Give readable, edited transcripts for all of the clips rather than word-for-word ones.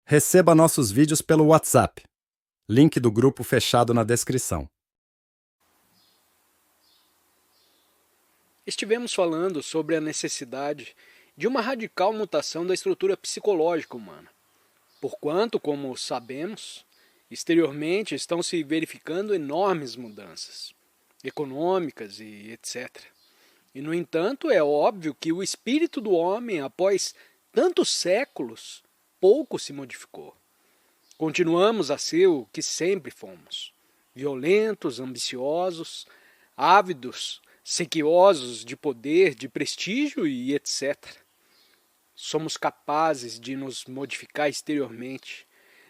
Receba nossos vídeos pelo WhatsApp. Link do grupo fechado na descrição. Estivemos falando sobre a necessidade de uma radical mutação da estrutura psicológica humana, porquanto, como sabemos, exteriormente estão se verificando enormes mudanças, econômicas e etc. E, no entanto, é óbvio que o espírito do homem, após tantos séculos, pouco se modificou. Continuamos a ser o que sempre fomos: violentos, ambiciosos, ávidos, sequiosos de poder, de prestígio e etc. Somos capazes de nos modificar exteriormente,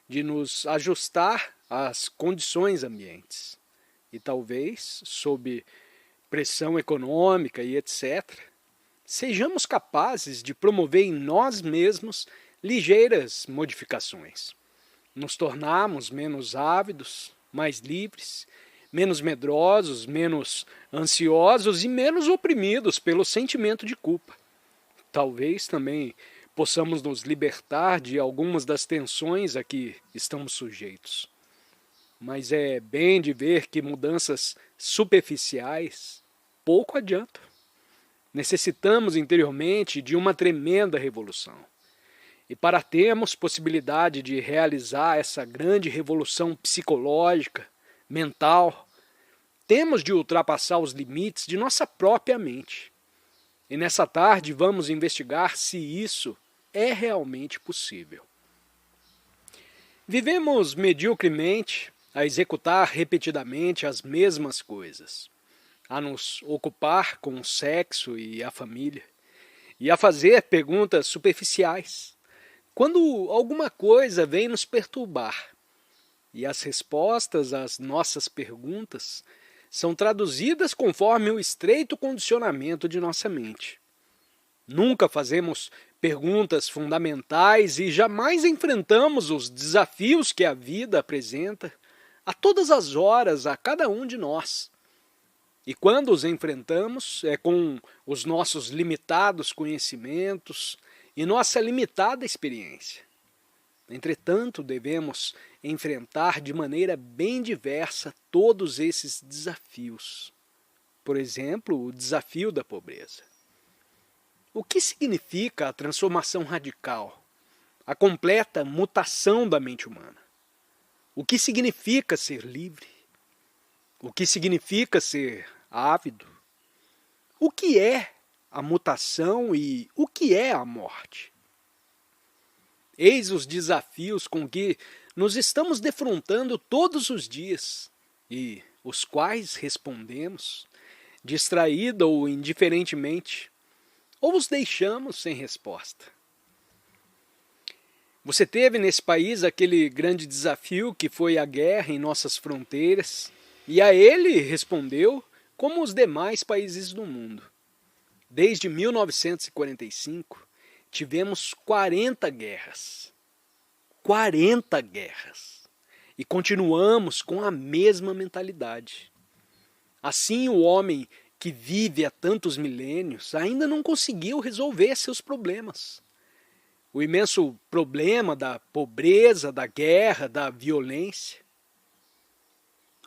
de nos ajustar às condições ambientes. E talvez, sob pressão econômica e etc., sejamos capazes de promover em nós mesmos ligeiras modificações. Nos tornarmos menos ávidos, mais livres, menos medrosos, menos ansiosos e menos oprimidos pelo sentimento de culpa. Talvez também possamos nos libertar de algumas das tensões a que estamos sujeitos. Mas é bem de ver que mudanças superficiais pouco adiantam. Necessitamos interiormente de uma tremenda revolução. E para termos possibilidade de realizar essa grande revolução psicológica, mental, temos de ultrapassar os limites de nossa própria mente. E nessa tarde vamos investigar se isso é realmente possível. Vivemos mediocremente a executar repetidamente as mesmas coisas, a nos ocupar com o sexo e a família, e a fazer perguntas superficiais, quando alguma coisa vem nos perturbar. E as respostas às nossas perguntas são traduzidas conforme o estreito condicionamento de nossa mente. Nunca fazemos perguntas fundamentais e jamais enfrentamos os desafios que a vida apresenta a todas as horas a cada um de nós. E quando os enfrentamos, é com os nossos limitados conhecimentos e nossa limitada experiência. Entretanto, devemos enfrentar de maneira bem diversa todos esses desafios. Por exemplo, o desafio da pobreza. O que significa a transformação radical, a completa mutação da mente humana? O que significa ser livre? O que significa ser ávido? O que é a mutação e o que é a morte? Eis os desafios com que nos estamos defrontando todos os dias e os quais respondemos, distraída ou indiferentemente, ou os deixamos sem resposta. Você teve nesse país aquele grande desafio que foi a guerra em nossas fronteiras, e a ele respondeu como os demais países do mundo. Desde 1945, tivemos 40 guerras. 40 guerras. E continuamos com a mesma mentalidade. Assim, o homem que vive há tantos milênios ainda não conseguiu resolver seus problemas. O imenso problema da pobreza, da guerra, da violência.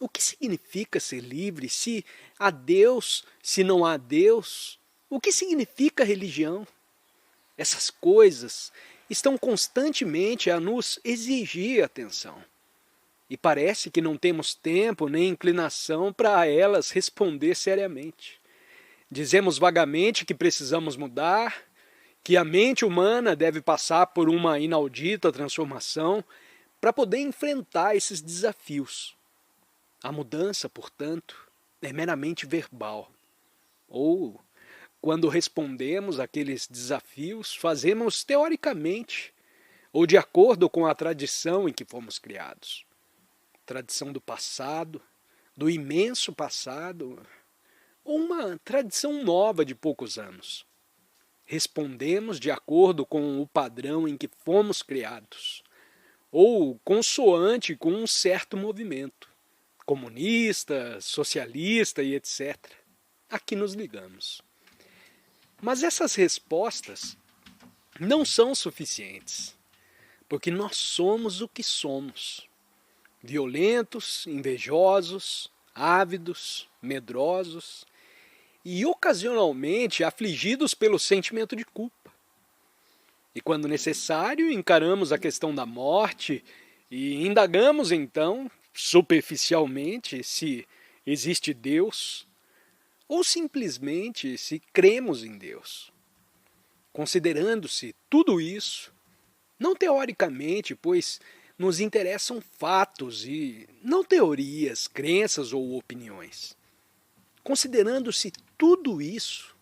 O que significa ser livre se há Deus, se não há Deus? O que significa religião? Essas coisas estão constantemente a nos exigir atenção. E parece que não temos tempo nem inclinação para elas responder seriamente. Dizemos vagamente que precisamos mudar, que a mente humana deve passar por uma inaudita transformação para poder enfrentar esses desafios. A mudança, portanto, é meramente verbal. Ou, quando respondemos àqueles desafios, fazemos teoricamente, ou de acordo com a tradição em que fomos criados. Tradição do passado, do imenso passado, ou uma tradição nova de poucos anos. Respondemos de acordo com o padrão em que fomos criados, ou consoante com um certo movimento, comunista, socialista e etc. Aqui nos ligamos. Mas essas respostas não são suficientes. porque nós somos o que somos. Violentos, invejosos, ávidos, medrosos e ocasionalmente afligidos pelo sentimento de culpa. E quando necessário, encaramos a questão da morte e indagamos então, superficialmente, se existe Deus ou simplesmente se cremos em Deus. Considerando-se tudo isso, não teoricamente, pois nos interessam fatos e não teorias, crenças ou opiniões. Considerando-se tudo isso,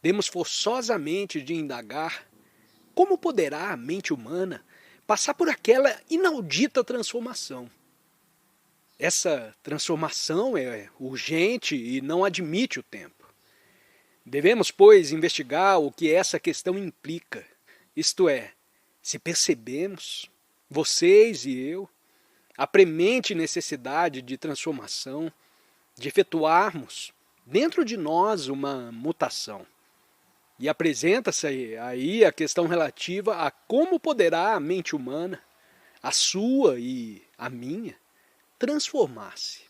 temos forçosamente de indagar como poderá a mente humana passar por aquela inaudita transformação. Essa transformação é urgente e não admite o tempo. Devemos, pois, investigar o que essa questão implica, isto é, se percebemos, vocês e eu, a premente necessidade de transformação, de efetuarmos dentro de nós uma mutação. E apresenta-se aí a questão relativa a como poderá a mente humana, a sua e a minha, transformar-se.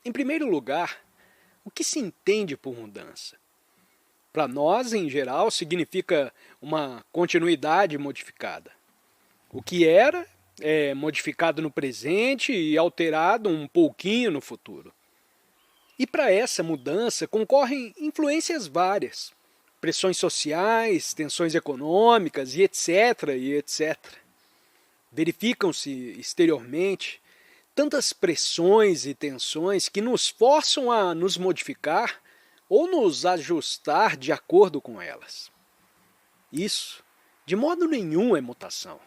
Em primeiro lugar, o que se entende por mudança? Para nós, em geral, significa uma continuidade modificada. O que era é modificado no presente e alterado um pouquinho no futuro. E para essa mudança concorrem influências várias, pressões sociais, tensões econômicas e etc. e etc. Verificam-se exteriormente tantas pressões e tensões que nos forçam a nos modificar ou nos ajustar de acordo com elas. Isso, de modo nenhum, é mutação.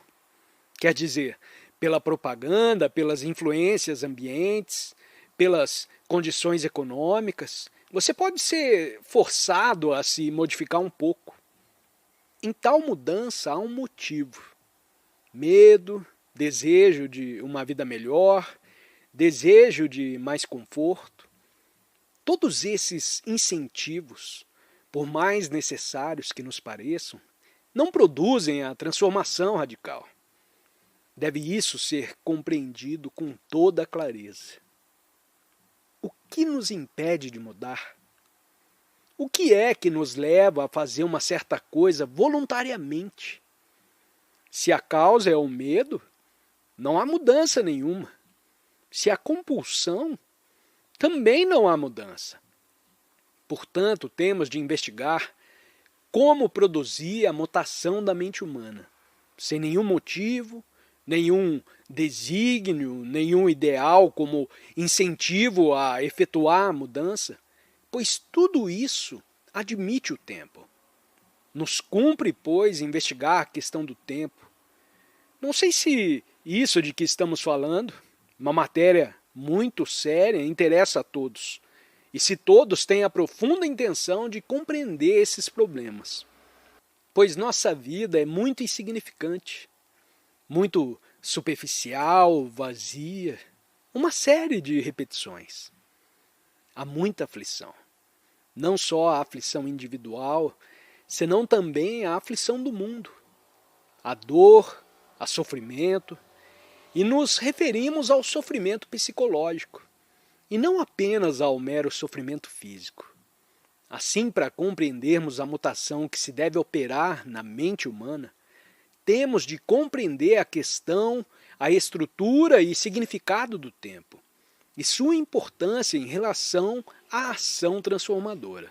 Quer dizer, pela propaganda, pelas influências ambientes, pelas condições econômicas, você pode ser forçado a se modificar um pouco. Em tal mudança há um motivo. Medo, desejo de uma vida melhor, desejo de mais conforto. Todos esses incentivos, por mais necessários que nos pareçam, não produzem a transformação radical. Deve isso ser compreendido com toda a clareza. O que nos impede de mudar? O que é que nos leva a fazer uma certa coisa voluntariamente? Se a causa é o medo, não há mudança nenhuma. Se há compulsão, também não há mudança. Portanto, temos de investigar como produzir a mutação da mente humana, sem nenhum motivo, nenhum desígnio, nenhum ideal como incentivo a efetuar a mudança, pois tudo isso admite o tempo. Nos cumpre, pois, investigar a questão do tempo. Não sei se isso de que estamos falando, uma matéria muito séria, interessa a todos, e se todos têm a profunda intenção de compreender esses problemas. Pois nossa vida é muito insignificante, muito superficial, vazia, uma série de repetições. Há muita aflição, não só a aflição individual, senão também a aflição do mundo, a dor, a sofrimento, e nos referimos ao sofrimento psicológico, e não apenas ao mero sofrimento físico. Assim, para compreendermos a mutação que se deve operar na mente humana, temos de compreender a questão, a estrutura e significado do tempo, e sua importância em relação à ação transformadora.